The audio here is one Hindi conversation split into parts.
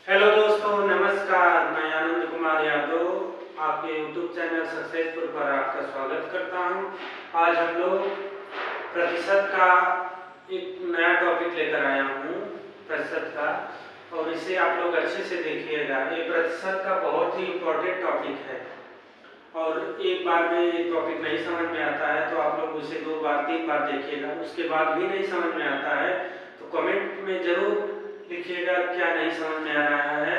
हेलो दोस्तों, नमस्कार। मैं आनंद कुमार यादव आपके यूट्यूब चैनल सक्सेसफुल पर आपका स्वागत करता हूं। आज हम लोग प्रतिशत का एक नया टॉपिक लेकर आया हूं, प्रतिशत का, और इसे आप लोग अच्छे से देखिएगा। ये प्रतिशत का बहुत ही इम्पोर्टेंट टॉपिक है और एक बार में ये टॉपिक नहीं समझ में आता है तो आप लोग उसे 2 बार 3 बार देखिएगा। उसके बाद भी नहीं समझ में आता है तो कमेंट में ज़रूर लिखिएगा क्या नहीं समझ में आ रहा है,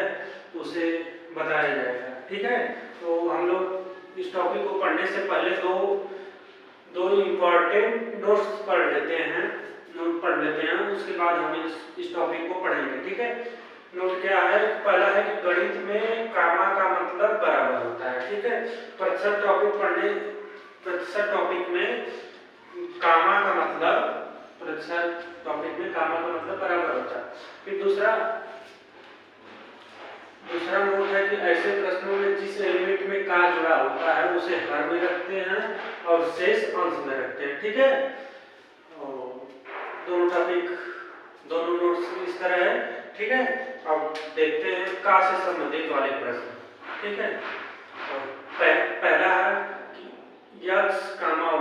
उसे बताया जाएगा। ठीक है, तो हम लोग इस टॉपिक को पढ़ने से पहले दो इम्पॉर्टेंट नोट्स पढ़ लेते हैं, उसके बाद हम इस टॉपिक को पढ़ेंगे। ठीक है, नोट क्या है? पहला है कि गणित में कामा का मतलब बराबर होता है। ठीक है, प्रतिशत टॉपिक में कामा का मतलब बराबर होता है। फिर दूसरा नोट है कि ऐसे प्रश्नों में जिस एलिमेंट में का जुड़ा होता है उसे हर में रखते हैं और शेष अंश में रखते हैं। ठीक है, दोनों नोट्स इस तरह है। ठीक है, अब देखते हैं का से संबंधित वाले प्रश्न। ठीक है, पहला है कि x,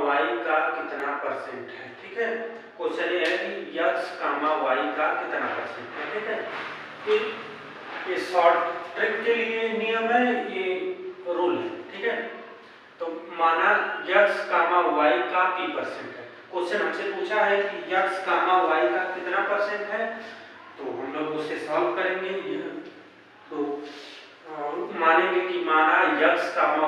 y का कितना परसेंट है। ठीक है, क्वेश्चन ये है कि x, y का कितना परसेंट है। ठीक है, ये शॉर्ट ट्रिक के लिए नियम है, ये रूल है। ठीक है, तो माना x, y का p% है। क्वेश्चन हमसे पूछा है कि x, y का कितना परसेंट है, तो हम लोग उसे सॉल्व करेंगे। तो मानेंगे कि माना x,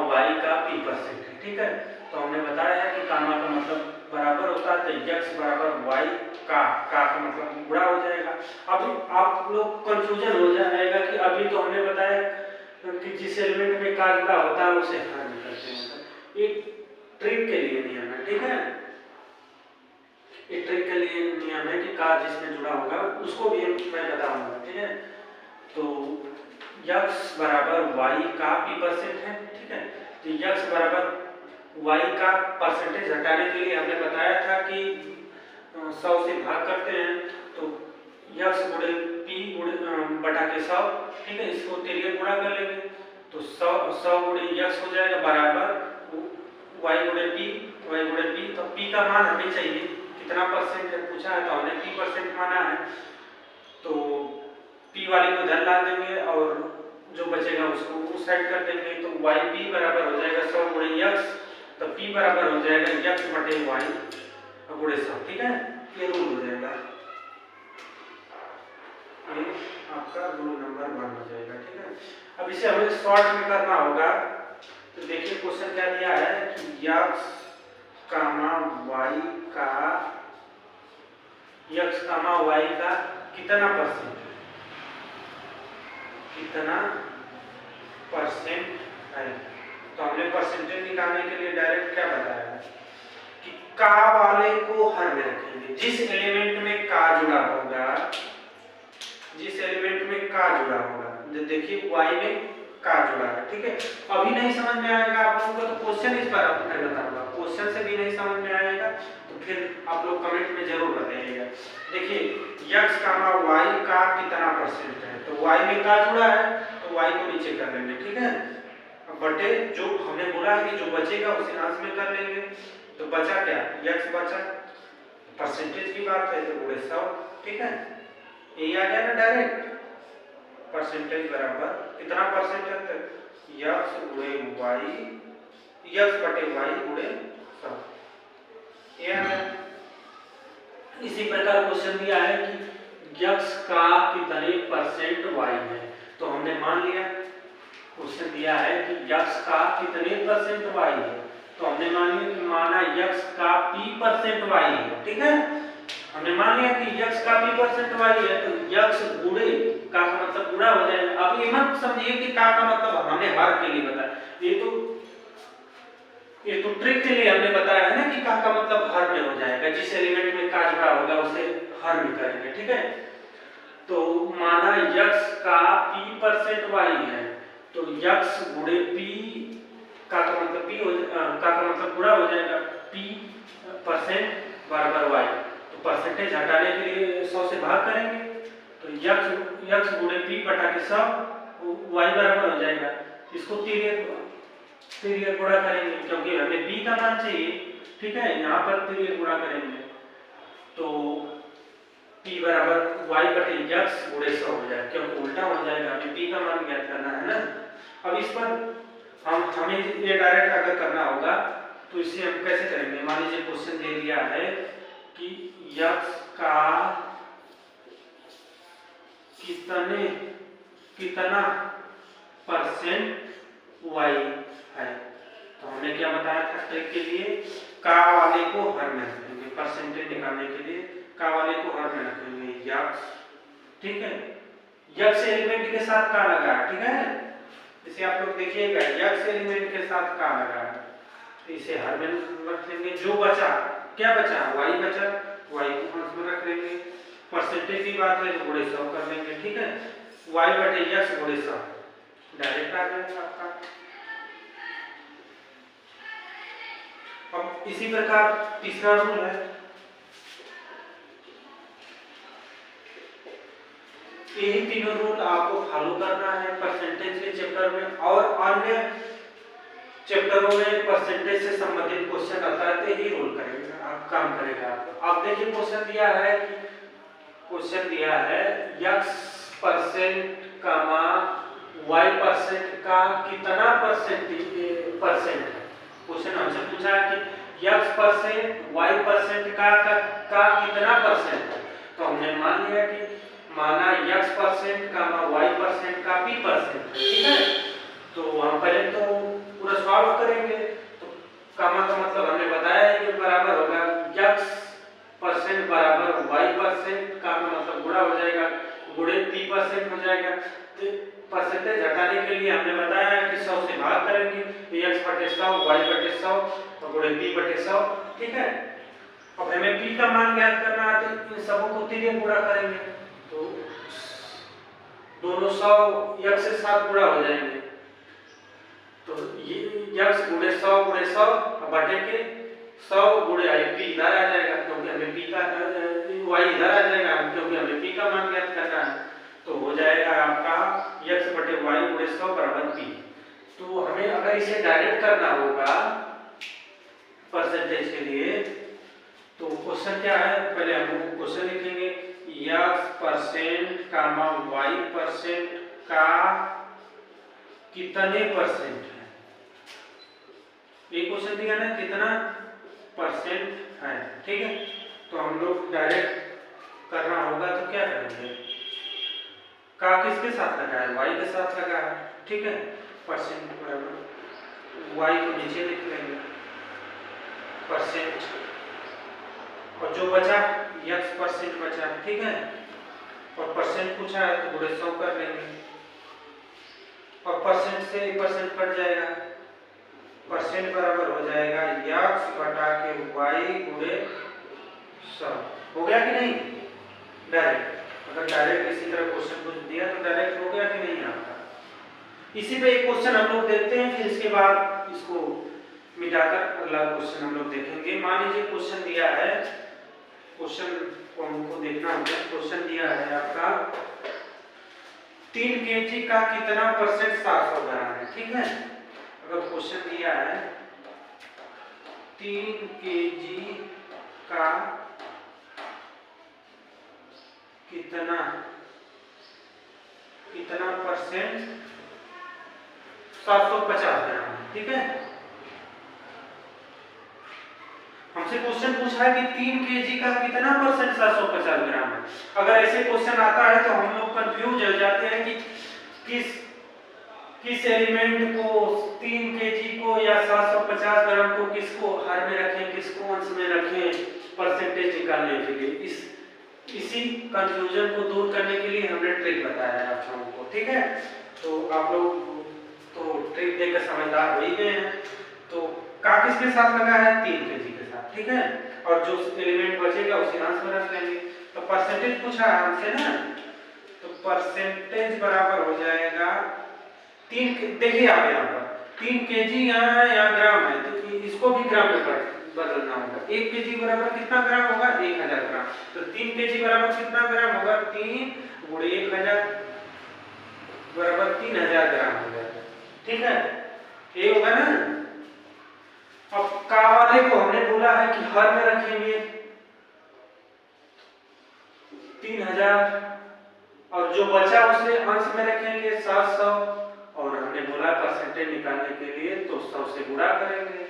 y का p% है। ठीक है, तो हमने बताया है कि कामा का मतलब बराबर होता है, तो x बराबर y का मतलब गुणा हो जाएगा। अब आप लोग कंफ्यूजन हो जाएगा कि अभी तो हमने बताया कि जिस एलिमेंट में का जुड़ा होता है उसे हर में करते हैं। एक ट्रिक के लिए नियम है। ठीक है, एक ट्रिक के लिए नियम है कि का जिसमें जुड़ा होगा उसको भी मैं बताऊंगा। ठीक है, तो x बराबर y का p% है। ठीक है, तो x बराबर y का परसेंटेज हटाने के लिए हमने बताया था कि 100 से भाग करते हैं, तो x गुणे p बटा के 100। ठीक है, इसको तिरिया गुणा कर लेंगे तो 100 गुणे x हो जाएगा बराबर y गुणे p। तो p का मान हमें चाहिए कितना परसेंट है पूछा है, तो हमने p% माना है, तो p वाले को इधर ला देंगे और जो बचेगा उसको उस साइड कर देंगे। तो yp बराबर हो जाएगा 100 गुणे x, तो p बराबर हो जाएगा x बटे y गुणे 100। ठीक है, ये रूल हो जाएगा, ये आपका रूल नंबर 1 हो जाएगा। ठीक है, अब इसे हमें शॉर्ट में करना होगा। तो देखिए क्वेश्चन क्या दिया है कि x, y का कितना परसेंट है। तो हमने परसेंटेज निकालने के लिए डायरेक्ट क्या बताया है कि का वाले को हर में रखेंगे। जिस एलिमेंट में का जुड़ा होगा, देखिए y में का जुड़ा है। ठीक है, अभी नहीं समझ में आएगा आप लोगों को तो क्वेश्चन इस पर मैं बताऊंगा। क्वेश्चन से भी नहीं समझ में आएगा तो फिर आप लोग कमेंट में जरूर बताइएगा। देखिए x, y का कितना परसेंट है, तो y में का जुड़ा है तो y को नीचे कर लेंगे। ठीक है, बटे जो हमने बोला है कि जो बचेगा उसे अंश में कर लेंगे, तो बचा क्या, x बचा, परसेंटेज की बात है तो गुणे 100। ठीक है, ये आ गया ना डायरेक्ट। परसेंटेज बराबर कितना परसेंट है, x गुणे y, x बटे y गुणे 100। ये आ गया। इसी प्रकार क्वेश्चन दिया है कि x का कितने परसेंट y है, तो हमने मान लिया। क्वेश्चन दिया है कि x का कितने परसेंट y है, तो हमने मान लिया कि माना x का p% y है। ठीक है, हमने मान लिया कि x का p% y है, तो x गुणे का मतलब गुणा हो जाएगा। अब ये मत समझिए कि का मतलब हमने हर के लिए बताया, ये तो ट्रिक के लिए हमने बताया है ना कि का मतलब हर में हो जाएगा। जिस एलिमेंट में का जुड़ा होगा उसे हर में करेंगे। ठीक है, तो माना x का p% y है, तो x गुणे p का मतलब गुणा हो जाएगा p% बराबर y। तो परसेंटेज हटाने के लिए 100 से भाग करेंगे, तो तो यक्स गुणे पी बटा के सब वाई बराबर हो जाएगा। इसको तिर्यक गुणा करेंगे क्योंकि हमें पी का मान चाहिए, ठीक है, यहाँ पर तिर्यक गुणा करेंगे तो p बराबर वाई बटे यक्स गुणे 100 हो जाएगा, क्योंकि उल्टा हो जाएगा, हमें p का मान ज्ञात करना है ना। अब इस पर हमें ये डायरेक्ट अगर करना होगा तो इसे हम कैसे करेंगे। मान लीजिए क्वेश्चन दे दिया है कि यक्स का कितना परसेंट वाई है, तो हमने क्या बताया था ट्रिक के लिए, का वाले को हर में रखेंगे, परसेंटेज निकालने के लिए का वाले को हर में रखेंगे यक्स, ठीक है, यक्स एलिमेंट के साथ का लगा है, ठीक है, इसे आप लोग देखिएगा यक्स एलिमेंट के साथ का लगा है, तो इसे हर में रख लेंगे। जो बचा, क्या बचा, वाई बचा, वाई को हर में रख लेंगे, परसेंटेज की बात है तो गुणे 100 कर लेंगे, ठीक है, वाई बटे यक्स गुणे 100 डायरेक्ट आ जाएगा आपका। अब इसी प्रकार तीसरा रूल है, यही तीनों रूल आपको फॉलो करना है परसेंटेज के चैप्टर में, और अन्य चैप्टरों में परसेंटेज से संबंधित क्वेश्चन आता है तो यही रूल करेगा, आप काम करेगा। आप देखिए क्वेश्चन दिया है कि x percent comma y percent का कितना परसेंट है। क्वेश्चन हमसे पूछा है कि यक्स परसेंट वाई परसेंट का कितना परसेंट है, तो हमने मान लिया कि माना x percent comma y percent का पी परसेंट, ठीक है, तो हम पहले तो पूरा सॉल्व करेंगे, तो कामा का मतलब हमने बताया है कि बराबर होगा यक्स परसेंट बराबर वाई परसेंट का मतलब गुणा हो जाएगा, गुणे पी परसेंट हो जाएगा। तो परसेंटेज हटाने के लिए हमने बताया है कि 100 से भाग करेंगे, तो x बटे 100 y बटे 100 और गुणे p बटे 100, ठीक है। अब हमें p का मान ज्ञात करना है तो इन सबों को तिर्यक गुणा करेंगे, तो दोनों 100 x के साथ गुणा हो जाएंगे, तो ये x गुणे 100 बटे के 100 गुणे p इधर आ जाएगा, क्योंकि हमें p का y इधर आ जाएगा, क्योंकि हमें p का मान ज्ञात करना है, तो हो जाएगा आपका x बटे y गुणे 100 बराबर p। तो हमें अगर इसे डायरेक्ट करना होगा परसेंटेज के लिए, तो क्वेश्चन क्या है, पहले हम लोग क्वेश्चन लिखेंगे x परसेंट कामा y परसेंट का कितने परसेंट है, ये क्वेश्चन दिया ना कितना परसेंट है, ठीक है। तो हम लोग डायरेक्ट करना होगा तो क्या करेंगे, का किसके साथ लगा है, y के साथ लगा है, ठीक है, परसेंट बराबर y को नीचे लिख लेंगे परसेंट, और जो बचा x परसेंट बचा, ठीक है, और परसेंट पूछा है तो गुणे 100 कर लेंगे, और परसेंट से 1% कट जाएगा, परसेंट बराबर हो जाएगा x बटा के y गुणे 100। हो गया कि नहीं डायरेक्ट, अगर डायरेक्ट इसी तरह क्वेश्चन कुछ दिया तो डायरेक्ट हो गया कि नहीं आपका। इसी पे एक क्वेश्चन हम लोग देखते हैं, फिर इसके बाद इसको मिटाकर अगला क्वेश्चन हम लोग देखेंगे। मान लीजिए क्वेश्चन दिया है, क्वेश्चन को हमको देखना होगा, क्वेश्चन दिया है आपका 3 kg का कितना परसेंट 700 ग्राम है, ठीक है। अगर क्वेश्चन दिया है 3 kg का कितना परसेंट 750 ग्राम, ठीक है। हमसे क्वेश्चन पूछा है कि 3 kg का कितना परसेंट 750 ग्राम है। अगर ऐसे क्वेश्चन आता है तो हम लोग कंफ्यूज हो जाते हैं कि किस एलिमेंट को 3 kg को या 750 ग्राम को किसको हर में रखें, किसको अंश में रखें परसेंटेज निकालने के लिए। इसी कंफ्यूजन को दूर करने के लिए हमने ट्रिक बताया है आप लोगों को, ठीक है। तो आप लोग तो ट्रिक देकर समझदार हो ही गए हैं। तो का किसके साथ लगा है, 3 kg के साथ, ठीक है, और जो एलिमेंट बचेगा उसी अंश में रख लेंगे। तो परसेंटेज पूछा है हमसे ना, तो परसेंटेज बराबर हो जाएगा 3, देखिए आप यहाँ पर 3 kg यहाँ ग्राम है, तो इसको भी ग्राम में बदलना होगा। 1 केजी बराबर कितना ग्राम होगा? 1000 ग्राम। तो 3 केजी बराबर कितना ग्राम होगा? 3 गुणे 1000 बराबर 3000 ग्राम हो जाएगा। ठीक है, ये होगा ना। अब का वाले को हमने बोला है कि हर में रखेंगे 3000 और जो बचा उसे अंश में रखेंगे 700 और हमने बोला परसेंटेज निकालने के लिए तो 100 से गुणा करेंगे।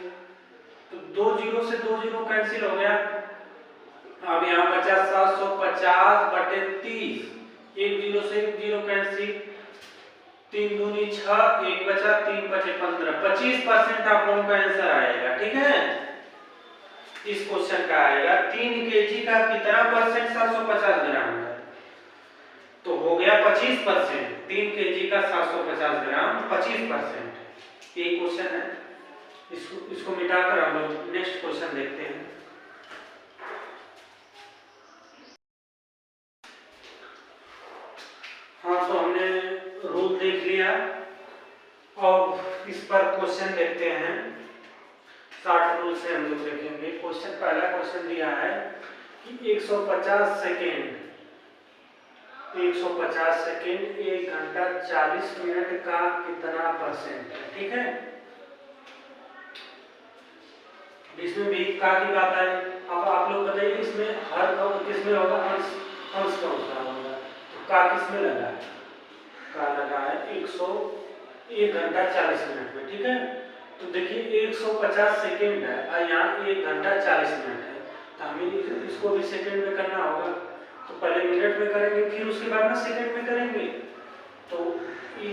तो 2 जीरो से 2 जीरो कैंसिल हो गया। अब यहाँ बचा 750 बटे 30, 1 जीरो से 1 जीरो कैंसिल, 3 दूनी 6, 1 बचा, 3 बचे 15, 25% आप लोगों का आंसर आएगा। ठीक है, इस क्वेश्चन का आएगा 3 केजी का कितना परसेंट 750 ग्राम है? तो हो गया 25%। 3 केजी का 750 ग्राम 25%। ये क्वेश्चन है, इसको मिटाकर हम लोग नेक्स्ट क्वेश्चन देखते हैं। हाँ, तो हमने रूल देख लिया और इस पर क्वेश्चन देखते हैं। 60 रूल से हम लोग देखेंगे। क्वेश्चन, पहला क्वेश्चन दिया है कि 150 सेकेंड 1 घंटा 40 मिनट का कितना परसेंट है? ठीक है, इसमें भी का की बात है। अब आप लोग बताइए इसमें हर किसमें होगा? अंश कौन सा होगा? तो का किसमें लगा है? का लगा है 1 घंटा 40 मिनट में। ठीक है, तो देखिए 150 सेकेंड है और यहाँ 1 घंटा 40 मिनट है, तो हमें इसको भी सेकेंड में करना होगा। तो पहले मिनट में करेंगे, फिर उसके बाद ना सेकेंड में करेंगे। तो ये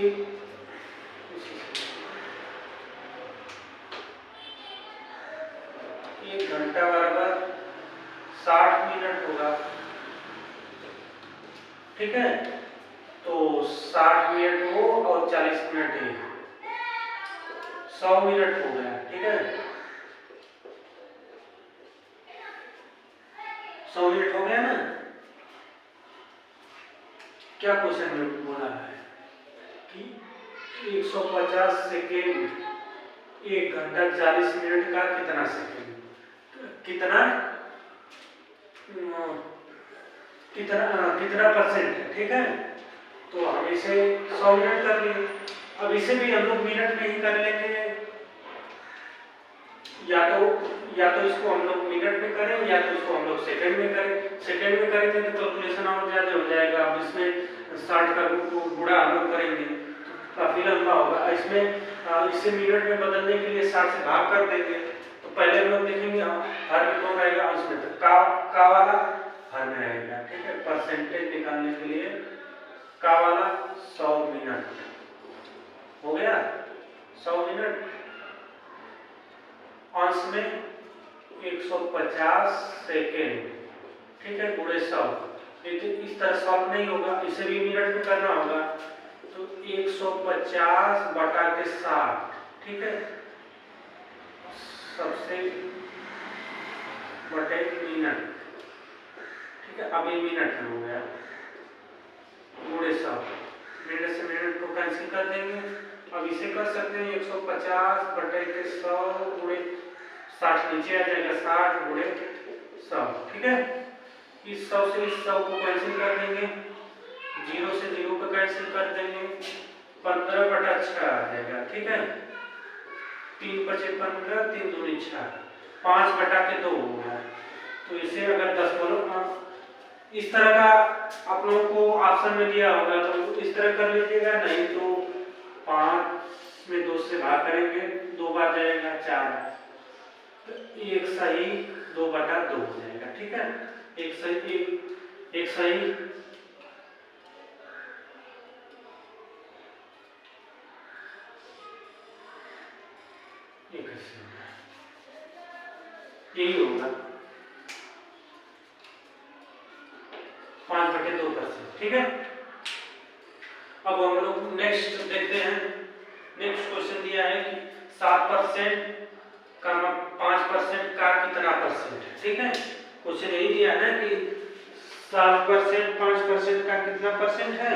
1 घंटा बराबर 60 मिनट होगा। ठीक है, तो 60 मिनट हो और 40 मिनट है, 100 मिनट हो गया। ठीक है, 100 मिनट हो गया ना। क्या क्वेश्चन में बोला है कि 150 सेकेंड 1 घंटा 40 मिनट का कितना सेकेंड, कितना परसेंट है? ठीक है, तो हम इसे 100 मिनट कर लिए। अब इसे भी हम लोग मिनट में ही कर लेंगे, या तो इसको हम लोग मिनट में करें या तो इसको हम लोग सेकंड में करें। सेकंड में करेंगे तो कैलकुलेशन और ज्यादा हो जाएगा। अब इसमें 60 का गुणा हम लोग करेंगे तो काफी लंबा होगा। इसमें इसे मिनट में बदलने के लिए 60 से भाग कर देंगे। तो पहले हम लोग देखेंगे हर में कौन रहेगा, अंश में। तो का वाला हर में रहेगा। ठीक है, परसेंटेज निकालने के लिए का वाला 100 मिनट हो गया। 100 मिनट अंश में 150 सेकेंड। ठीक है, गुणे 100। लेकिन इस तरह सॉल्व नहीं होगा, इसे भी मिनट में करना होगा। तो 150 बटा के 60। ठीक है, सबसे बटे मिनट। ठीक है, अब ये मिनट में हो गया गुणे 100। मिनट से मिनट को कैंसिल कर देंगे। अब इसे कर सकते हैं 150 बटे के 100 गुणे 60, नीचे आ जाएगा 60 गुणे 100। ठीक है, इस 100 से इस 100 को कैंसिल कर देंगे, 0 से 0 को कैंसिल कर देंगे, 15 बटा 6 आ जाएगा। ठीक है, 3 बचे 15, 3 दूनी 6, 5 बटा के 2 हो गया। तो इसे अगर 10 बोलो इस तरह का आप लोगों को ऑप्शन में दिया होगा तो इस तरह कर लीजिएगा, नहीं तो 5 में 2 से भाग करेंगे, 2 बार जाएगा 4, तो एक सही 2 बटा 2 हो जाएगा। ठीक है, एक सही एक सही यही होगा 5/2%। ठीक है, अब हम लोग नेक्स्ट देखते हैं। नेक्स्ट क्वेश्चन दिया है कि 7% का 5% का कितना परसेंट है। ठीक है, क्वेश्चन यही दिया है कि 7% 5% का कितना परसेंट है।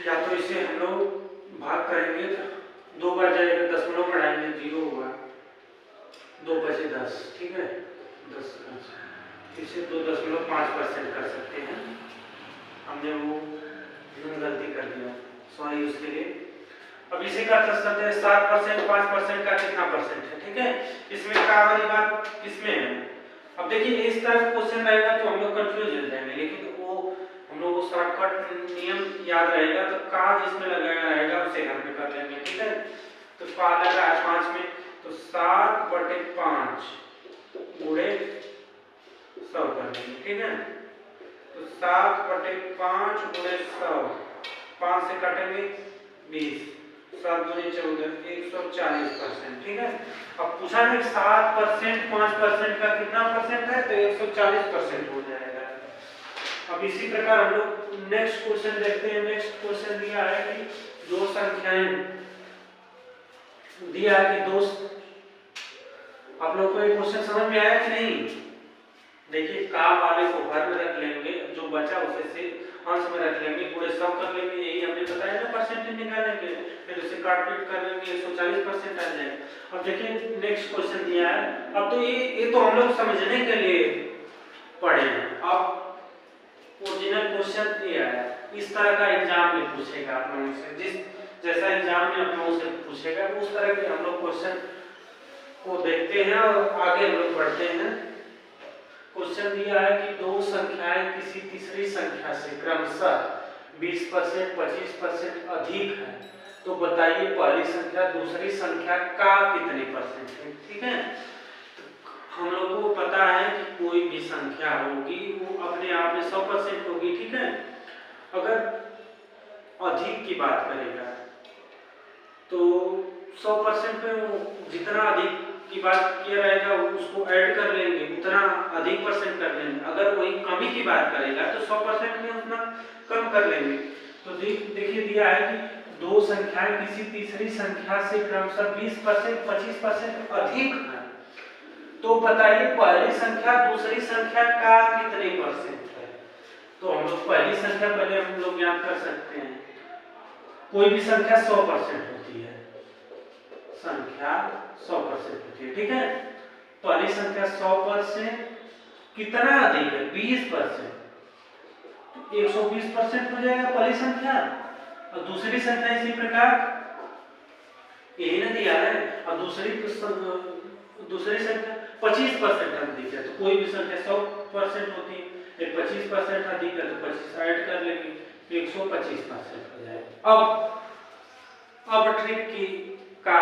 या तो इसे हम लोग भाग करेंगे, 2 बार जाएगा, दशमलव बढ़ाएंगे 0 होगा, 2 बचे 10, ठीक है 10, इसे 2.5% कर सकते हैं। हमने वो गलती कर दिया, सॉरी उसके लिए। अब इसे कर सकते हैं 7%, 5% का कितना परसेंट है, ठीक है। इसमें का वाली बात किसमें है। अब देखिए इस तरह क्वेश्चन रहेगा तो हम लोग कंफ्यूज हो जाएंगे, लेकिन वो हम लोग को शॉर्टकट नियम याद रहेगा, तो का जिसमें लगाया रहेगा उसे घर में कर लेंगे, ठीक है। तो का लगा है 5 में, तो 7/5 गुणे 100 कर लेंगे, ठीक है। तो 7/5 गुणे 100, 5 से काटेंगे 20, 7 दूनी 14, 140%, ठीक है। अब पूछा है 7%, 5% का कितना परसेंट है, तो 140% हो जाएगा। अब इसी प्रकार हम लोग नेक्स्ट क्वेश्चन देखते हैं। नेक्स्ट क्वेश्चन दिया है कि दो संख्याएं दिया है कि दो, आप लोग को ये क्वेश्चन समझ में आया कि नहीं। देखिए का वाले को हर में रख लेंगे, जो बचा उसे से अंश में रख लेंगे, पूरे 100 कर लेंगे, यही हमने बताया ना परसेंटेज निकालेंगे, फिर उसे काट-पीट कर लेंगे, 140% आ जाएगा। अब देखिए नेक्स्ट क्वेश्चन दिया है। अब तो ये तो हम लोग समझने के लिए पढ़े हैं। अब ओरिजिनल क्वेश्चन दिया है, इस तरह का एग्जाम में पूछेगा आप लोगों से, जिस जैसा एग्जाम में आप लोगों से पूछेगा उस तरह के हम लोग क्वेश्चन को देखते हैं और आगे हम लोग बढ़ते हैं। क्वेश्चन दिया है कि दो संख्याएं किसी तीसरी संख्या से क्रमशः 20%, 25% अधिक है, तो बताइए पहली संख्या दूसरी संख्या का कितने परसेंट है, ठीक है। हम लोगों को पता है कि कोई भी संख्या होगी वो अपने आप में 100% होगी, ठीक है। अगर अधिक की बात करेगा तो 100% में जितना अधिक की बात किया रहेगा उसको ऐड कर लेंगे, उतना अधिक परसेंट कर लेंगे। अगर कोई कमी की बात करेगा तो 100% में उतना कम कर लेंगे। तो देखिए दिया है कि दो संख्याएं किसी तीसरी संख्या से क्रमशः 20%, 25% अधिक है, तो बताइए पहली संख्या दूसरी संख्या का कितने परसेंट है। तो हम लोग पहली संख्या पहले हम लोग याद कर सकते हैं। कोई भी संख्या 100% होती है, संख्या 100% होती है, ठीक है। पहली संख्या 100% कितना अधिक है, 20%, 120% हो जाएगा पहली संख्या। और दूसरी संख्या इसी प्रकार, यही ना दिया है। अब दूसरी संख्या 25% अधिक है, तो कोई भी संख्या 100% होती है, 25% अधिक है तो 25 ऐड कर लेंगे, 125% हो जाएगा। अब ट्रिक की का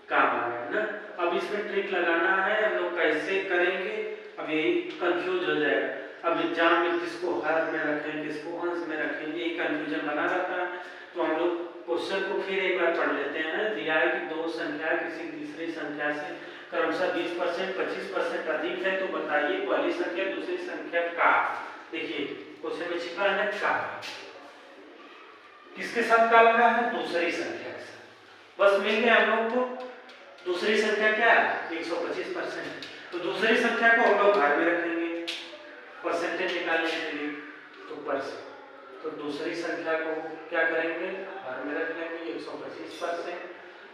काम आ गया ना। अब इसमें ट्रिक लगाना है, हम लोग कैसे करेंगे, अब यही कंफ्यूज हो जाएगा। अब एग्जाम में किसको हर में रखें, किसको अंश में रखें, यही कंफ्यूजन बना रहता है। तो हम लोग क्वेश्चन को फिर एक बार पढ़ लेते हैं। दिया है कि दो संख्या किसी तीसरी संख्या से क्रमशः 20%, 25% अधिक है, तो बताइए पहली संख्या दूसरी संख्या का। देखिए क्वेश्चन में छिपा है का, किसके साथ का लगा है, दूसरी संख्या के साथ। बस मिल गया हम लोग को। दूसरी संख्या क्या है, 125%। तो दूसरी संख्या को हम लोग भाग में रखेंगे परसेंटेज निकालने के लिए। तो दूसरी संख्या को क्या करेंगे, भाग में रख लेंगे 125%।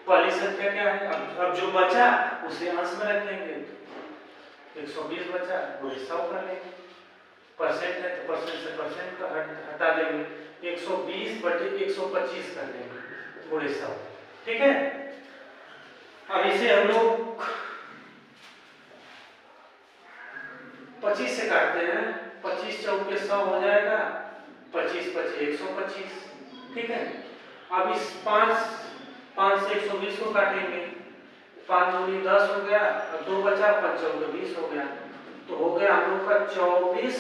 पहली संख्या क्या है, अब जो बचा उसे अंश में रख लेंगे, 120 बचा वो 100 कर लेंगे। परसेंट है तो परसेंट से परसेंट का हटा देंगे, 120/125 कर देंगे गुणे 100, ठीक है। अब इसे हम लोग 25 से काटते हैं, 25 चौके 100 हो जाएगा, 25 25 125, ठीक है। अब इस 5 से 120 को काटेंगे, 5 दूनी 10 हो गया, और 2 बचा, 5 चौके 20 हो गया, तो हो गया हम लोग का 24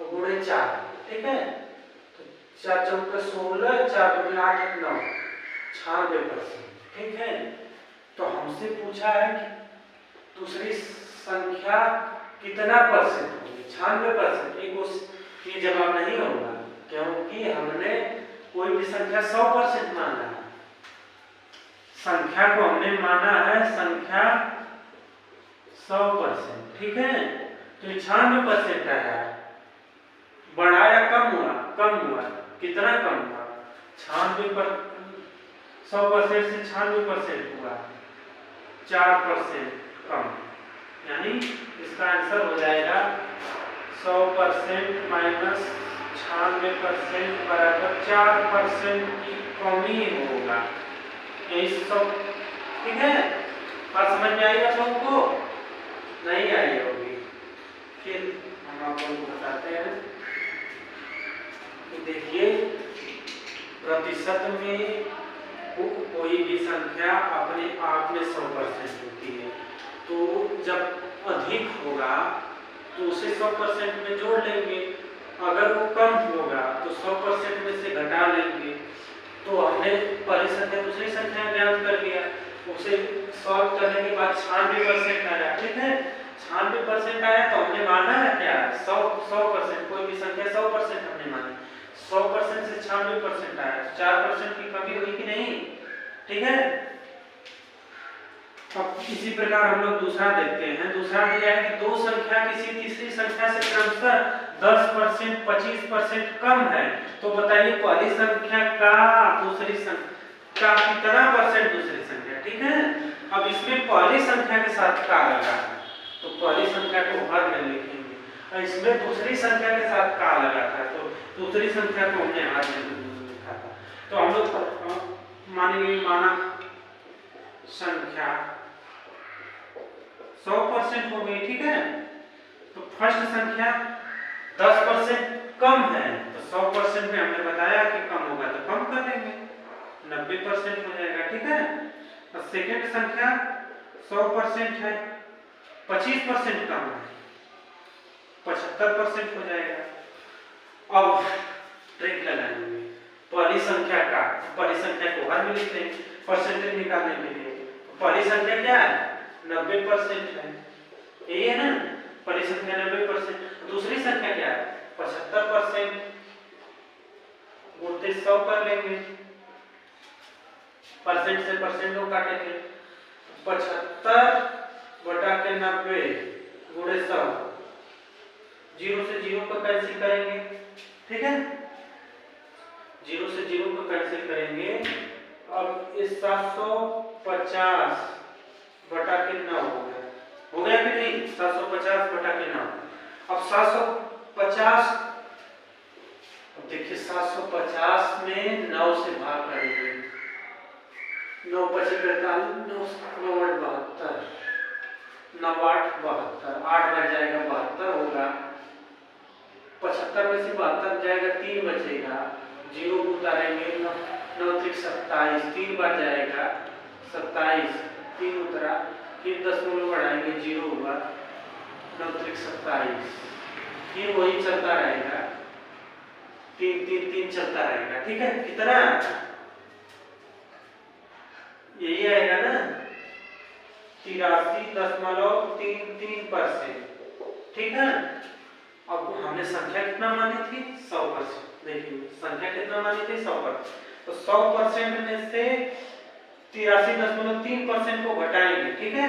गुणे 4, ठीक है। तो 4 चौके 16, 4 दूनी 8, 9, 96%, ठीक है। तो हमसे पूछा है कि दूसरी संख्या कितना परसेंट होगी, 96%। ये जवाब नहीं होगा, क्योंकि हमने कोई भी संख्या 100% माना है। संख्या को हमने माना है संख्या 100%, ठीक है। तो 96% आया, बढ़ाया कम हुआ, कम हुआ, कितना कम हुआ, 100% से 96% हुआ, 4% कम, यानी इसका आंसर हो जाएगा 100% माइनस 96% बराबर 4% की कमी होगा। यही सब ठीक है। बात समझ में आएगा सबको? नहीं आई होगी। फिर हम आपको बताते हैं कि देखिए प्रतिशत में कोई भी संख्या अपने आप में 100% होती है, तो जब अधिक होगा तो उसे 100% में जोड़ लेंगे, अगर वो कम होगा तो 100% में से घटा लेंगे। तो हमने पहली संख्या दूसरी संख्या ज्ञात कर लिया, उसे सॉल्व करने के बाद 96% आया, ठीक है। 96% आया तो हमने माना है क्या 100%, कोई भी संख्या 100% हमने मानी, 100% से 96% आया, 4% की कमी हुई कि नहीं, ठीक है। अब इसी प्रकार हम लोग दूसरा देखते हैं। दूसरा दिया है कि दो संख्या किसी तीसरी संख्या से क्रमशः 10%, 25% कम है, तो बताइए पहली संख्या का दूसरी संख्या का कितना परसेंट दूसरी संख्या, ठीक है। अब इसमें पहली संख्या के साथ का लगा है, तो पहली संख्या को हर में लिखेंगे, और इसमें दूसरी संख्या के साथ का लगा था, तो दूसरी संख्या को हमने हर में लिखा था। तो हम लोग मानेंगे माना संख्या 100% हो गई, ठीक है। तो फर्स्ट संख्या 10% कम है, तो 100% में हमने बताया कि कम होगा तो कम कर लेंगे, 90% हो जाएगा, ठीक है। और सेकंड संख्या 100% है, 25% कम है, 75% हो जाएगा। अब ट्रिक लगाएंगे पहली संख्या का, पहली संख्या को हर में लिख लेंगे परसेंटेज निकालने के लिए। पहली संख्या क्या है 90% है, यही है ना, पहली संख्या 90%। दूसरी संख्या क्या है 75%, गुणते 100 कर लेंगे, परसेंट से परसेंट को काटेंगे, 75 बटा के 90 गुणे 100, जीरो से जीरो को कैंसिल करेंगे, ठीक है, जीरो से जीरो को कैंसिल करेंगे। अब इस 750 बटा के 9 हो गया कि नहीं, 750 बटा के 9। अब 750, अब देखिए 750 में 9 से भाग करेंगे, 9 पचे 45, 9 8 72, 9 8 72, 8 बच जाएगा 72 होगा, 75 में से 72 जाएगा, 3 बचेगा, जीरो उतारेंगे, 9 3 27, 3 बच जाएगा 27, 3 उतरा, फिर 10 बढ़ाएंगे, जीरो हुआ, 9 3 27, फिर वही चलता रहेगा, 3 3 3 चलता रहेगा, ठीक है। कितना यही आएगा ना 83.33%, ठीक है। अब हमने संख्या कितना मानी थी 100%, देखिए संख्या कितना मानी थी 100%, तो 100% में से 83.3% को घटाएंगे, ठीक है,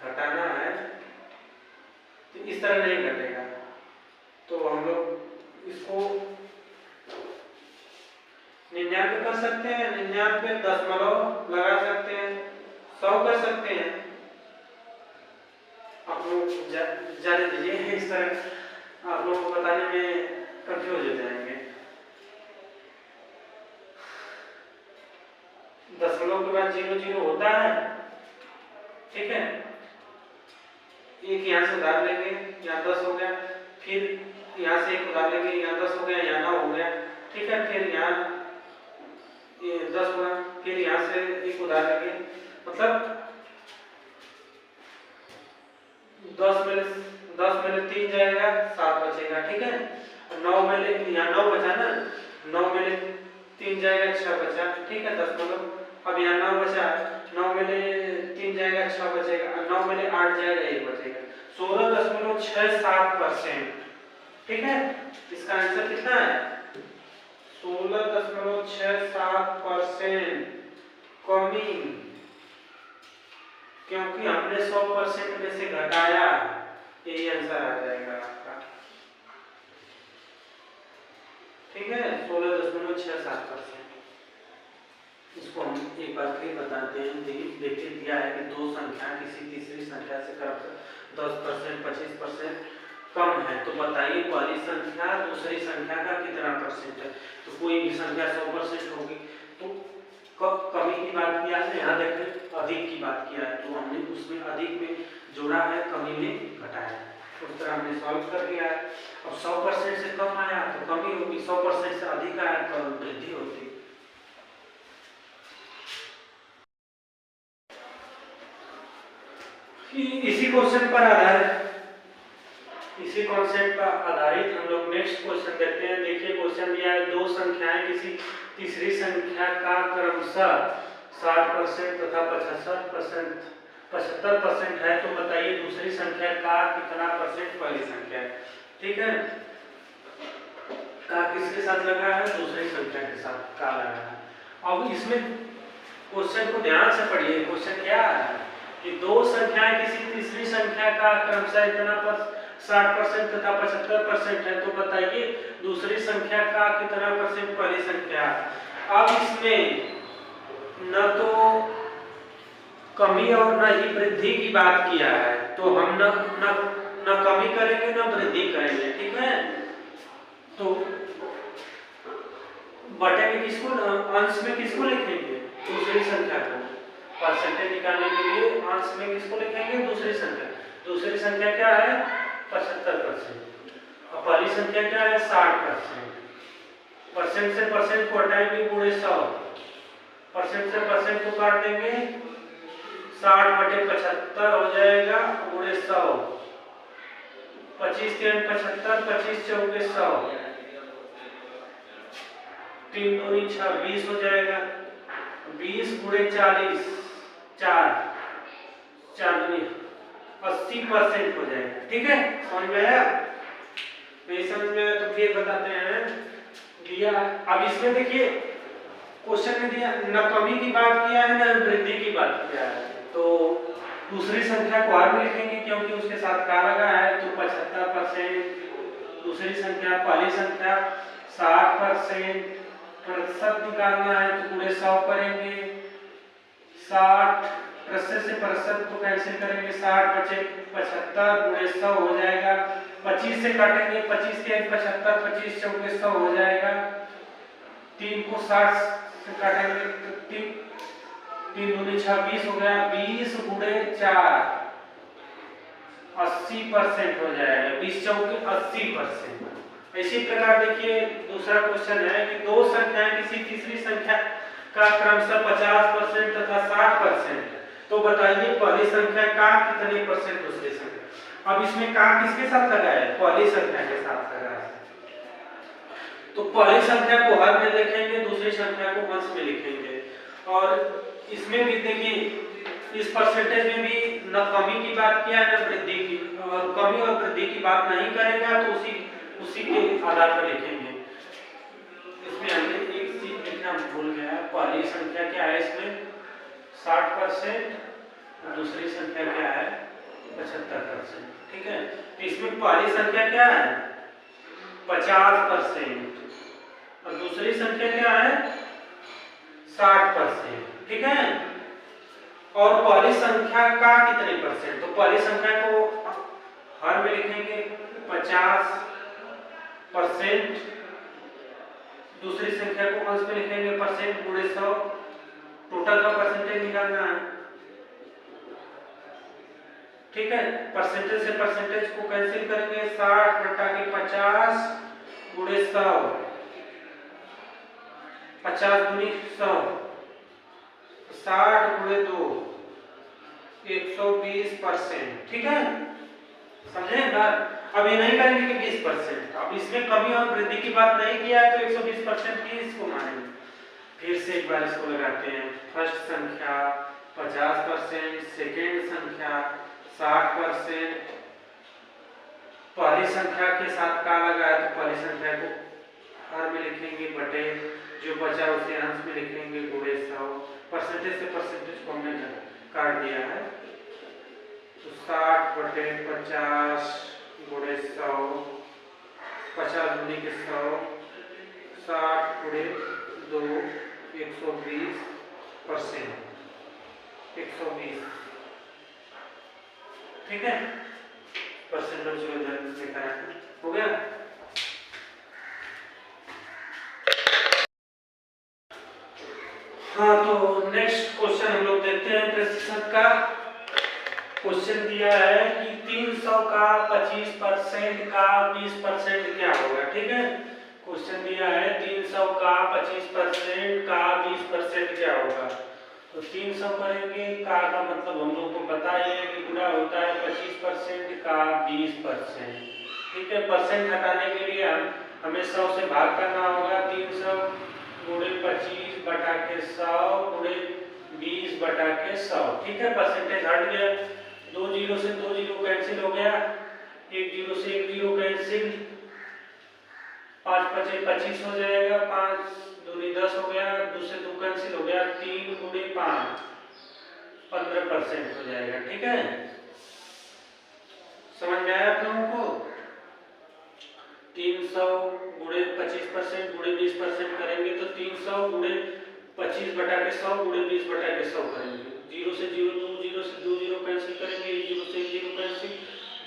घटाना है तो इस तरह नहीं घटेगा, तो हम लोग इसको 99 कर सकते हैं, 99 दशमलव लगा सकते हैं, 100 कर सकते हैं, आप लोग जाने दीजिए, इस तरह आप लोगों को बताने में कंफ्यूज हो जाएंगे। दशमलव के बाद 0 0 होता है, ठीक है, एक यहाँ से उधार लेंगे, यहाँ 10 हो गया, फिर यहाँ से एक उधार लेंगे, यहाँ 10 हो गया, यहाँ 9 हो गया, ठीक है, फिर यहाँ 10 हुआ, फिर यहाँ से एक उधार लेंगे, मतलब 10 में 3 जाएगा, 7 बचेगा, ठीक है। 9 में ले, यहाँ 9 बचा ना, 9 में 3 जाएगा, 6 बचा, ठीक है, दशमलव। अब यहाँ 9 बचा, 9 में 3 जाएगा, 6 बचेगा, 9 में 8 जाएगा, 1 बचेगा, 16.67%, ठीक है। इसका आंसर कितना है 16.67% कमी, क्योंकि हमने 100% में से घटाया, यही आंसर आ जाएगा आपका, ठीक है, 16.67%। इसको हम एक बार फिर बताते हैं। देखिए दिया है कि दो संख्या किसी तीसरी संख्या से क्रमशः 10%, 25% कम है, तो बताइए पहली संख्या दूसरी संख्या का कितना परसेंट है। तो कोई भी संख्या 100% होगी, तो कमी की बात किया है, यहाँ देखें अधिक की बात किया है, तो हमने उसमें अधिक में जोड़ा है, कमी में घटाया है। उस तरह हमने सॉल्व कर लिया है। अब 100% से कम आया तो कमी होगी, 100% से अधिक आया तो वृद्धि होती। इसी क्वेश्चन पर आधारित, इसी कॉन्सेप्ट पर आधारित हम लोग नेक्स्ट क्वेश्चन देखते हैं। देखिए क्वेश्चन दिया है दो संख्याएं किसी तीसरी संख्या का क्रमशः 60% तथा 75% है, तो बताइए दूसरी संख्या का कितना परसेंट पहली संख्या है। ठीक है, का किसके साथ लगा है, दूसरी संख्या के साथ का लगा है। अब इसमें क्वेश्चन को ध्यान से पढ़िए। क्वेश्चन क्या है कि दो संख्याएं किसी तीसरी संख्या का क्रमशः इतना 60% तथा 75% है, तो बताइए दूसरी संख्या का कितना परसेंट पहली संख्या। अब इसमें न तो कमी और न ही वृद्धि की बात किया है, तो हम न कमी करेंगे न वृद्धि करेंगे। ठीक है, तो बटे में किसको, अंश में किसको लिखेंगे, दूसरी संख्या को। परसेंटेज निकालने के लिए अंश में किसको लिखेंगे, दूसरी संख्या। दूसरी संख्या क्या है, 75%, और पहली संख्या क्या है, 60%। परसेंट से परसेंट को हटाएंगे, गुणे 100, परसेंट से परसेंट को काट देंगे, 60/75 हो जाएगा, गुणे 100, 25 3 75, 25 4 100, 3 2 6 20 हो जाएगा, 20 गुणे 40, 4 2 80% हो जाएगा। ठीक है, समझ में आया। नहीं समझ में आया तो फिर बताते हैं। दिया, अब इसमें देखिए क्वेश्चन में दिया न कमी की बात किया है न वृद्धि की बात किया है, तो दूसरी संख्या को आगे लिखेंगे क्योंकि उसके साथ का लगा है, तो 75%। दूसरी संख्या, पहली संख्या 60%, प्रतिशत निकालना है तो पूरे 100 करेंगे, 60 प्रतिशत से प्रतिशत को कैंसिल करेंगे, 60 बचे 75 गुणे 100 हो जाएगा, 25 से काटेंगे, 25 के 75, 25 चौके 100 हो जाएगा, 3 को 60 से काटेंगे तो 3 दूनी 26 हो गया, 20 गुणे 4 80% हो जाएगा, 20 चौके 80%। इसी प्रकार देखिए दूसरा क्वेश्चन है कि दो संख्याएं किसी तीसरी संख्या का क्रमशः 50% तथा 60%, तो बताइए पहली संख्या का कितने परसेंट दूसरी संख्या। अब इसमें का किसके साथ लगा है, पहली संख्या के साथ लगा है, तो पहली संख्या को हर में लिखेंगे, दूसरी संख्या को अंश में लिखेंगे। और इसमें भी देखिए इस परसेंटेज में भी न कमी की बात किया है न वृद्धि की, और कमी और वृद्धि की बात नहीं करेगा तो उसी के आधार पर लिखेंगे। इसमें हमने एक चीज लिखना भूल गया, पहली संख्या क्या है इसमें 60%, दूसरी संख्या क्या है 75%। ठीक है, तो इसमें पहली संख्या क्या है 50% और दूसरी संख्या क्या है 60%। ठीक है, और पहली संख्या का कितने परसेंट, तो पहली संख्या को हर में लिखेंगे 50%, दूसरी संख्या को अंश में लिखेंगे परसेंट गुणे 100, टोटल का परसेंटेज निकालना है। ठीक है, परसेंटेज से परसेंटेज को कैंसिल करेंगे, 60 घटा के 50 गुणे 100, 50 गुनी 100, 60 गुणे 2 120%। ठीक है, समझे ना। अब ये नहीं करेंगे कि 20%, अब इसमें कमी और वृद्धि की बात नहीं किया है तो 120% ही इसको मानेंगे। फिर से एक बार इसको लगाते हैं, फर्स्ट संख्या 50%, सेकेंड संख्या 60%, पहली संख्या के साथ का लगा है तो पहली संख्या को हर में लिखेंगे, बटे जो बचा उसे अंश में लिखेंगे, गुणे 100, परसेंटेज से परसेंटेज को हमने काट दिया है, तो 60/50 गुणे 100, 50 गुणे 100, 60 गुणे 2 120 परसेंट 120, ठीक है। परसेंट में जो इधर लिखा है हो गया। हाँ, तो नेक्स्ट क्वेश्चन हम लोग देखते हैं प्रतिशत का। क्वेश्चन दिया है कि 300 का 25% का 20% क्या होगा, ठीक है। क्वेश्चन दिया है 300 का 25% का 20% क्या होगा। तो 300 करेंगे का मतलब हम लोग को पता ही है कि गुणा होता है 25% का 20%, ठीक है। परसेंट हटाने के लिए हमें 100 से भाग करना होगा। 300 गुणे 25 बटा के 100 गुणे 20 बटा के 100, ठीक है। परसेंटेज हट गया, 2 जीरो से 2 जीरो कैंसिल हो गया, 1 जीरो से 1 जीरो कैंसिल, 5 पचे 25 हो जाएगा, 5 दूनी 10 हो गया, 2 से 2 कैंसिल हो गया, 3 गुणे 5 15% हो जाएगा, ठीक है। समझ में आया आप लोगों को। 300 गुणे 25% गुणे 20% करेंगे तो 300 गुणे 25 बटा के 100 गुणे 20 बटा के 100 करेंगे। 0 से 0 2 0 से 2 0 कैंसिल करेंगे, 0 से 0 कैंसिल,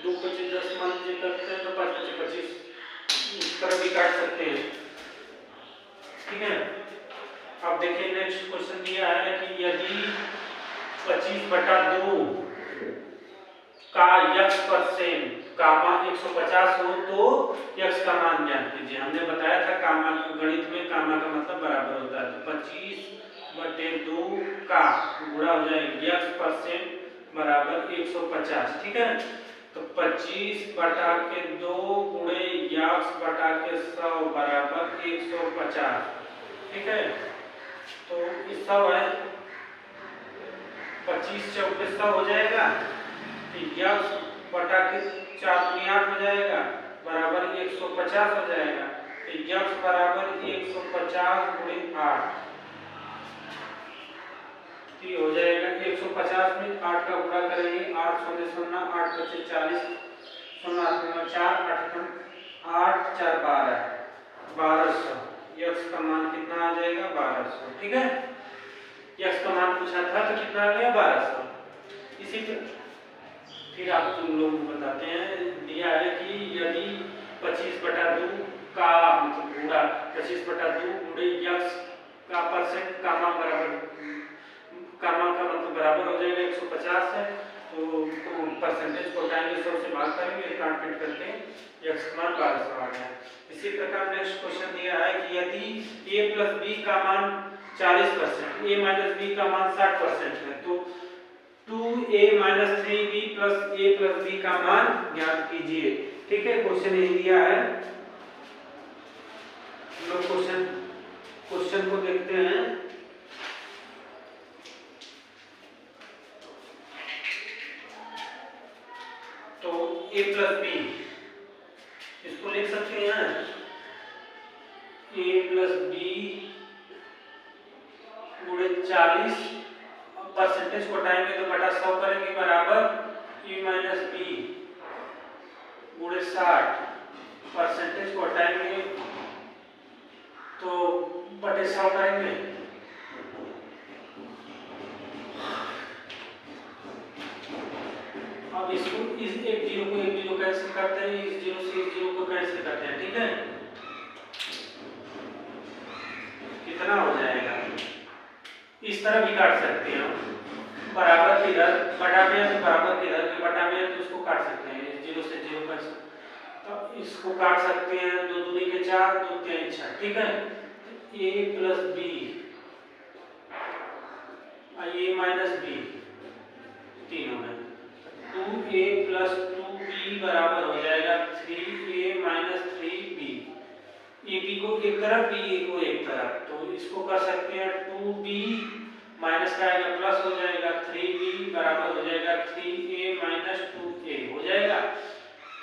2 25 10 मान लीजिए करते हैं तो 5 25 25 इस तरह भी काट सकते हैं, ठीक है। अब देखिए नेक्स्ट क्वेश्चन दिया है कि यदि 25 बटा 2 का x% कामा 150 हो तो x का मान ज्ञात कीजिए। हमने बताया था कामा गणित में कामा का मतलब बराबर होता है। तो 25 बटे 2 का गुणा हो जाएगा x% बराबर 150, ठीक है। तो 25 बटा के 2 गुणे x बटा के 100 बराबर 150, ठीक है। तो इस 100 है 25 चौके 100 हो जाएगा, x बटा के 4 दूनी 8 हो जाएगा बराबर 150 हो जाएगा। तो x बराबर 150 गुणे 8 हो जाएगा। 150 में 8 का गुणा करेंगे, 8 शून्य शून्य 8 बचे 40 शून्य 8 4 8 4 12 1200। x का मान कितना आ जाएगा 1200, ठीक है। x का मान पूछा था तो कितना आ गया 1200। इसी फिर आप तुम लोग बताते हैं, दिया है कि यदि 25 बटा 2 का मतलब गुणा 25 बटा 2 गुणे x का परसेंट कामा बराबर कामा का मतलब बराबर हो जाएगा 150 है। तो परसेंटेज को उठाएंगे 100 से भाग करेंगे, काट पीट करके x का मान 1200 आ गया। इसी प्रकार नेक्स्ट क्वेश्चन दिया है कि यदि a प्लस b का मान 40%, a माइनस b का मान 60% है तो 2a minus 3b plus a plus b का मान ज्ञात कीजिए, ठीक है। क्वेश्चन यही दिया है। लोग क्वेश्चन को देखते हैं। तो a प्लस b इसको लिख सकते हैं a प्लस b गुणे 40, परसेंटेज को हटाएंगे तो बटा 100 करेंगे बराबर a माइनस b गुणे 60, परसेंटेज को हटाएंगे तो बटे 100 करेंगे। अब इसको इस एक जीरो कैंसिल करते हैं, इस जीरो से इस जीरो को कैंसिल करते हैं, ठीक है। कितना हो जाएगा, इस तरह भी काट सकते हैं। बराबर के इधर बटा में है तो बराबर के इधर के बटा में है तो उसको काट सकते हैं, इस जीरो से जीरो कैंसिल, तो इसको काट सकते हैं। 2 दूनी के 4 2 3 6, ठीक है। a plus b a minus b 3 हो गए। 2a प्लस 2b बराबर हो जाएगा 3a माइनस 3b। ab को एक तरफ b को एक तरफ, तो इसको कर सकते हैं 2b माइनस का आएगा प्लस हो जाएगा 3b बराबर हो जाएगा 3a माइनस 2a हो जाएगा।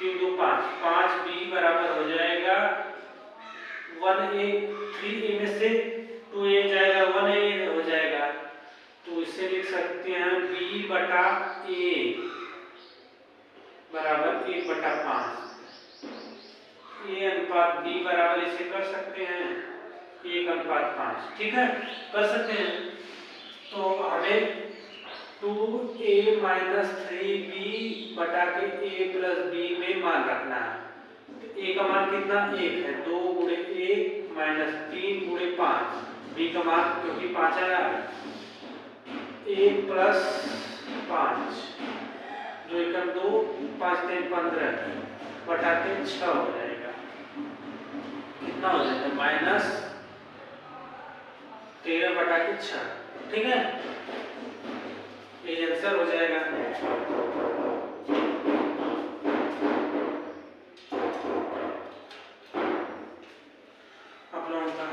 3 2 5 5b बराबर हो जाएगा 1a, 3a में से 2a जाएगा 1a हो जाएगा। तो इसे लिख सकते हैं b बटा a बराबर 1 बटा 5। a अनुपात b बराबर इसे कर सकते हैं 1 अनुपात 5, ठीक है, कर सकते हैं। तो हमें 2a माइनस 3b बटा के a प्लस b में मान रखना है। तो a का मान कितना 1 है, 2 गुणे 1 माइनस 3 गुणे 5, b का मान क्योंकि 5 आया 1 प्लस 5 जो एकम 2 5 3 15 बटा के 6 हो जाएगा। कितना हो जाएगा माइनस 13 बटा के 6। ठीक है, ये आंसर हो जाएगा। आप लोगों का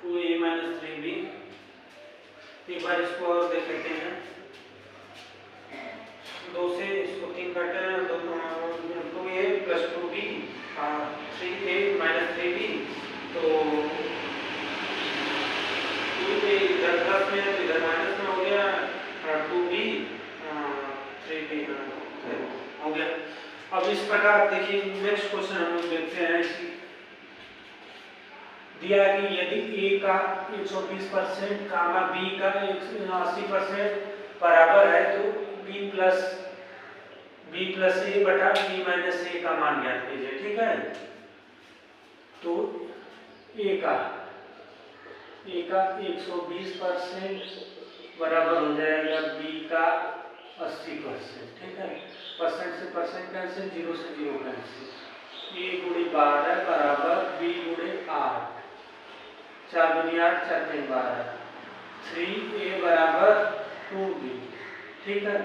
टू ए माइनस 3b, एक बार इसको और देख लेते हैं। 2 से इसको 3 काटे, 2a plus 2b 3a minus 3b, तो 2a इधर प्लस में तो इधर माइनस में हो गया, 2b 3b हो गया। अब इस प्रकार देखिए नेक्स्ट क्वेश्चन हम लोग देखते हैं। दिया है कि यदि a का 120% कामा b का 80% बराबर है तो b प्लस a बटा b माइनस a का मान ज्ञात कीजिए। ठीक है, तो a का 120% बराबर हो जाएगा b का 80%। ठीक है, परसेंट से परसेंट कैंसिल, 0 से 0 कैंसिल, a गुणे 12 बराबर b गुणे 8, 4 दूनी 8 4 3 12, 3a बराबर 2b। ठीक है,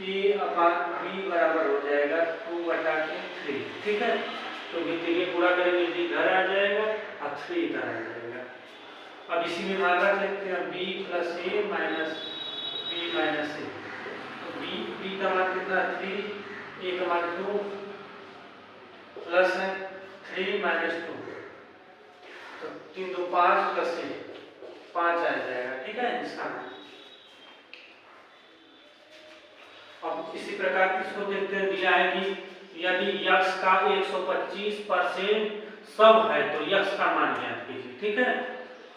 a अपान b बराबर हो जाएगा 2 बटा के 3। ठीक है, तो ये पूरा करेंगे, b इधर आ जाएगा और 3 इधर आ जाएगा। अब इसी में मान रख लेते हैं b plus a minus b minus a। तो b का मान कितना 3, a का मान 2 प्लस है 3 माइनस 2, तो 3 2 5 प्लस 5 आ जाएगा। ठीक है, इसका अब इसी प्रकार इसको देखते हैं। दिया है कि यदि x का 125% सब है तो x का मान ज्ञात कीजिए। ठीक है,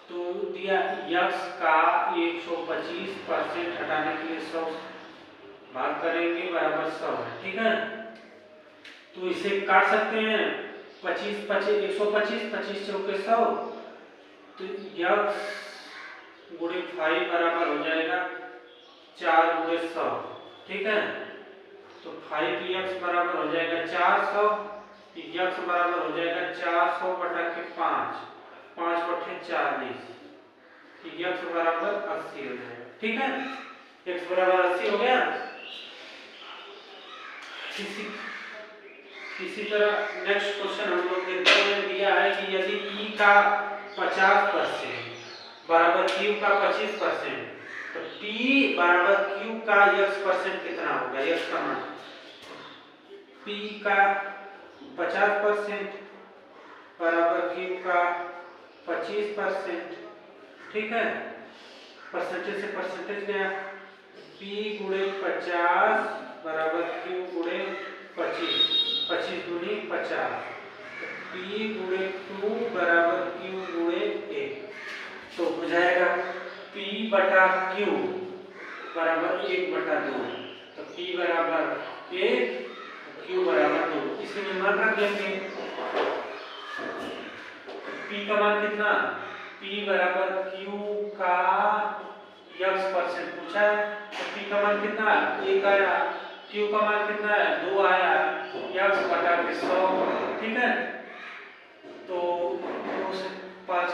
तो दिया x का 125% हटाने के लिए 100 भाग करेंगे बराबर 100 है। ठीक है, तो इसे काट सकते हैं 25 25 125 25 चौके 100, तो x गुणे 5 बराबर हो जाएगा 4 गुणे 100। ठीक है, तो 5x बराबर हो जाएगा 400, x बराबर हो जाएगा 400 बटा के 5, 5 बटे 40, x बराबर 80 हो जाएगा। ठीक है, x बराबर 80 हो गया। इसी तरह नेक्स्ट क्वेश्चन हम लोग देखते हैं। दिया है कि यदि e का 50% बराबर q का 25%, तो p बराबर q का x% कितना होगा, x का मान। p का 50% बराबर q का 25%। ठीक है, परसेंटेज से परसेंटेज गया, p गुणे 50 बराबर q गुणे 25, 25 दूनी 50, p गुणे 2 बराबर q गुणे 1, तो हो जाएगा p बटा q बराबर 1 बटा 2, तो p बराबर 1 q बराबर 2। इसी में मान रख लेंगे। p का मान कितना, p बराबर q का x% पूछा है, तो p का मान कितना 1 आया, q का मान कितना है 2 आया, x बटा के 100। ठीक है, तो 2 से 5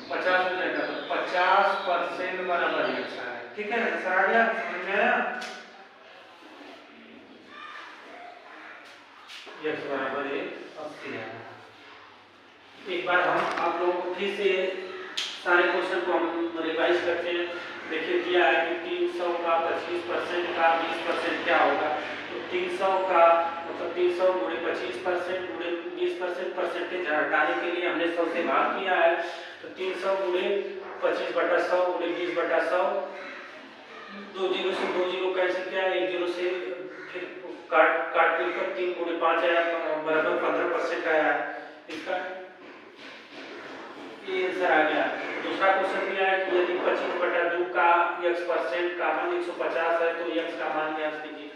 50 हो जाएगा, तो 50% बराबर x है। ठीक है, आंसर आ गया, समझ में आया। x बराबर 80 है। एक बार हम आप लोगों को फिर से सारे क्वेश्चन को हम रिवाइज करते हैं। देखिए दिया है कि 300 का 25% का 20% क्या होगा, तो 300 का मतलब 300 गुणे 25% गुणे 20% परसेंटेज हटाने के लिए हमने 100 से भाग किया है, तो 300 गुणे 25 बटा 100 गुणे 20 बटा 100 दो जीरो से दो जीरो कैंसिल किया, एक जीरो से फिर काट काट के ऊपर 3 गुणे 5 आया बराबर 15% आया। इसका ये आंसर आ गया। दूसरा क्वेश्चन दिया है कि यदि 25/2 का x% का मान 150 है तो x का मान ज्ञात कीजिए।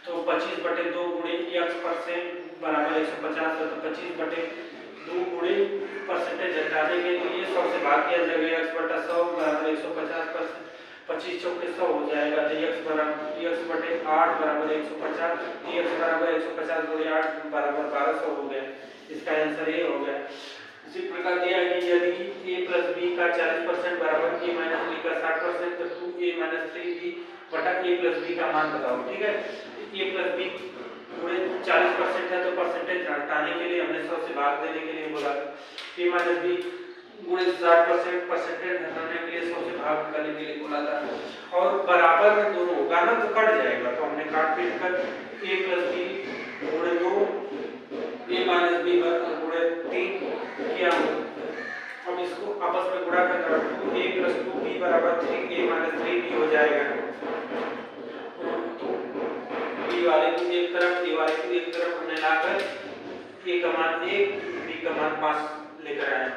तो 25/2 गुणे x% बराबर 150 है, तो 25/2 गुणे परसेंटेज हटाने के लिए 100 से भाग किया जाएगा। x/100 बराबर 150%, 25 चौके 100 हो जाएगा। तो x/8 बराबर 150, x बराबर 150 गुणे 8 बराबर 1200 हो गया। इसका आंसर ये हो गया। इसी प्रकार दिया है कि यदि a प्लस b का 40% बराबर a माइनस b का 60%, तो 2a माइनस 3b बटा a प्लस b का मान बताओ। ठीक है, a प्लस b गुणे 40% है तो परसेंटेज हटाने के लिए हमने 100 से भाग देने के लिए बोला। a माइनस b गुणे 60% परसेंटेज हटाने के लिए 100 से भाग करने के लिए बोला था। और बराबर में दोनों होगा ना तो कट जाएगा, तो हमने काट पीट कर a प्लस b गुणे 2 a माइनस b गुणे 3 किया। अब इसको आपस में गुणा करना, 2a प्लस 2b बराबर 3a माइनस 3b हो जाएगा। तो b वाले को एक तरफ a वाले को एक तरफ हमने लाकर a का मान 1 b का मान 5 लेकर आए।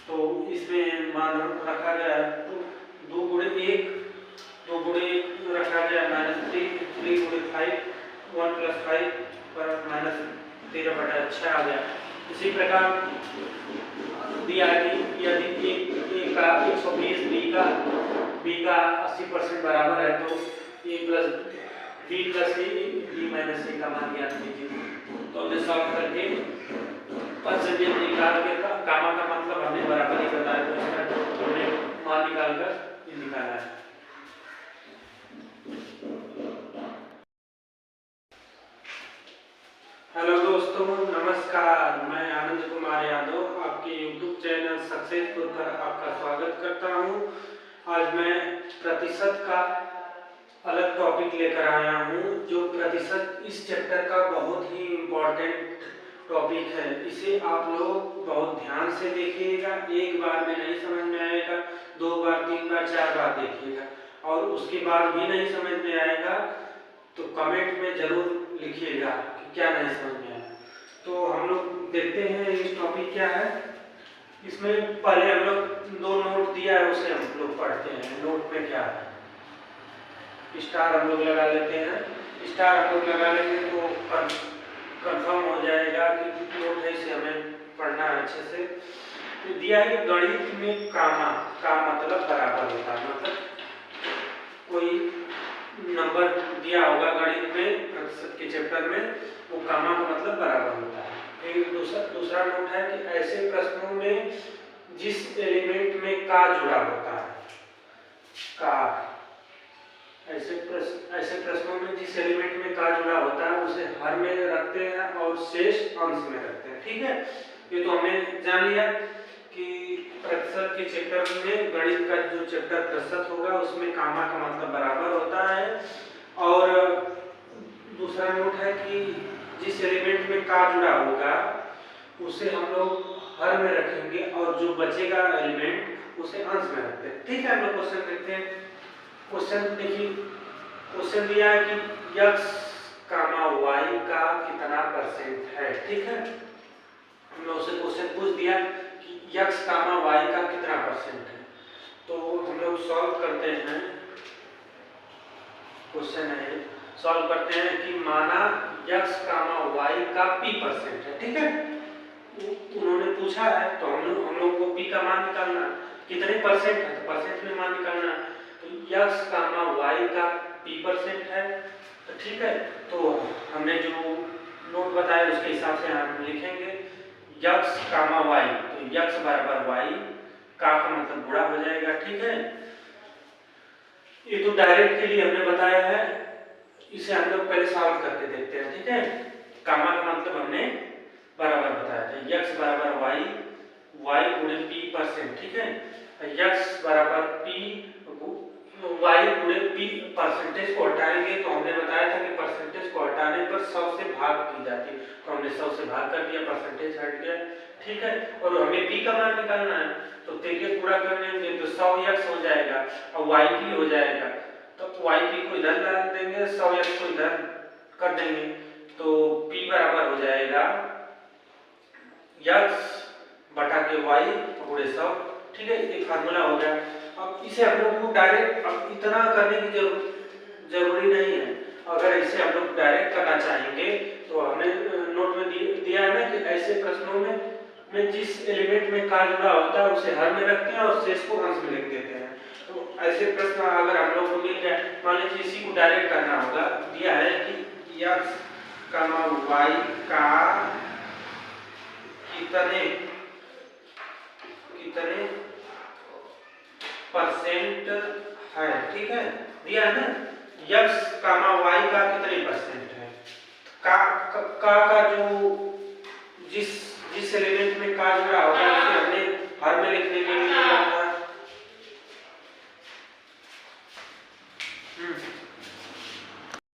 तो इसमें मान रखा गया है तो 2 गुणे 1 रखा गया -3 3 गुणे 5 1 प्लस 5 पर -13/6 आ गया। इसी प्रकार दिया कि यदि a का 120 b का 80% बराबर है तो a plus b plus b minus a का मान ज्ञात कीजिए। तो हमने सॉल्व करके परसेंटेज निकाल के गामा का मतलब हमने बराबर ही बताया, तो इसका हमने मान निकाल कर ये निकाला है। हेलो दोस्तों, नमस्कार। मैं आनंद कुमार यादव आपके YouTube चैनल सक्सेसफुल पर आपका स्वागत करता हूं। आज मैं प्रतिशत का अलग टॉपिक लेकर आया हूं, जो प्रतिशत इस चैप्टर का बहुत ही इम्पोर्टेंट टॉपिक है। इसे आप लोग बहुत ध्यान से देखिएगा, एक बार में नहीं समझ में आएगा, 2 बार 3 बार 4 बार देखिएगा, और उसके बाद भी नहीं समझ में आएगा तो कमेंट में जरूर लिखिएगा कि क्या नहीं समझ में आया। तो हम लोग देखते हैं इस टॉपिक क्या है। इसमें पहले हम लोग 2 नोट दिया है उसे हम लोग पढ़ते हैं। नोट में क्या है, स्टार हम लोग लगा लेते हैं। स्टार हम लोग लगा लेंगे तो कंफर्म हो जाएगा कि नोट है, इसे हमें पढ़ना है अच्छे से। तो दिया है कि गणित में कामा का मतलब बराबर होता है, मतलब कोई नंबर दिया होगा गणित में प्रतिशत के चैप्टर में, वो कामा का मतलब बराबर होता है। फिर दूसरा नोट है कि ऐसे प्रश्नों में जिस एलिमेंट में का जुड़ा होता है, का ऐसे प्रश्नों में जिस एलिमेंट में का जुड़ा होता है उसे हर में रखते हैं और शेष अंश में रखते हैं। ठीक है, ये तो हमने जान लिया कि प्रतिशत के चैप्टर में गणित का जो चैप्टर प्रतिशत होगा उसमें कामा का मतलब बराबर होता है। और दूसरा नोट है कि जिस एलिमेंट में का जुड़ा होगा उसे हम लोग हर में रखेंगे और जो बचेगा एलिमेंट उसे अंश में रखते हैं। ठीक है, हम लोग क्वेश्चन देखते हैं। क्वेश्चन देखिए, क्वेश्चन दिया है कि x, y का कितना परसेंट है। ठीक है, हम लोग से क्वेश्चन पूछ दिया कि x, y का कितना परसेंट है। तो हम लोग सॉल्व करते हैं। क्वेश्चन है, सॉल्व करते हैं कि माना x, y का p% है। ठीक है, उन्होंने पूछा है तो हम लोग को p का मान निकालना, कितने परसेंट है तो परसेंट में मान निकालना। तो x, y का p% है। तो ठीक है, तो हमने जो नोट बताया उसके हिसाब से हम लिखेंगे x, y। तो x बराबर y का मतलब गुणा हो जाएगा। ठीक है, ये तो डायरेक्ट के लिए हमने बताया है, इसे हम लोग पहले सॉल्व करके देखते हैं। ठीक है, कामा का मतलब हमने बराबर बताया था, x बराबर y गुणे p%। ठीक है, x बराबर y गुणे p परसेंटेज को हटाएंगे तो हमने बताया था कि परसेंटेज को हटाने पर 100 से भाग की जाती है, तो हमने 100 से भाग कर दिया, परसेंटेज हट गया। ठीक है, और हमें p का मान निकालना है तो देखिए पूरा करने में तो 100x हो जाएगा और yp हो जाएगा। तो वाई पी को इधर ला देंगे, 100 एक्स को इधर कर देंगे, तो p बराबर हो जाएगा x बटा के y गुणे 100। ठीक है, ये फार्मूला हो गया। अब इसे हम लोग को डायरेक्ट अब इतना करने की जरूरी नहीं है। अगर इसे हम लोग डायरेक्ट करना चाहेंगे तो हमने नोट में दिया है ना कि ऐसे प्रश्नों में जिस एलिमेंट में का जुड़ा होता है उसे हर में रखते हैं और शेष को अंश में लिख देते हैं। तो ऐसे प्रश्न अगर हम लोग को मिल जाए, मान लीजिए इसी को डायरेक्ट करना होगा, दिया है कि x, y का कितने परसेंट है। ठीक है, दिया है ना x, y का कितने परसेंट है, का जो जिस एलिमेंट में का जुड़ा होगा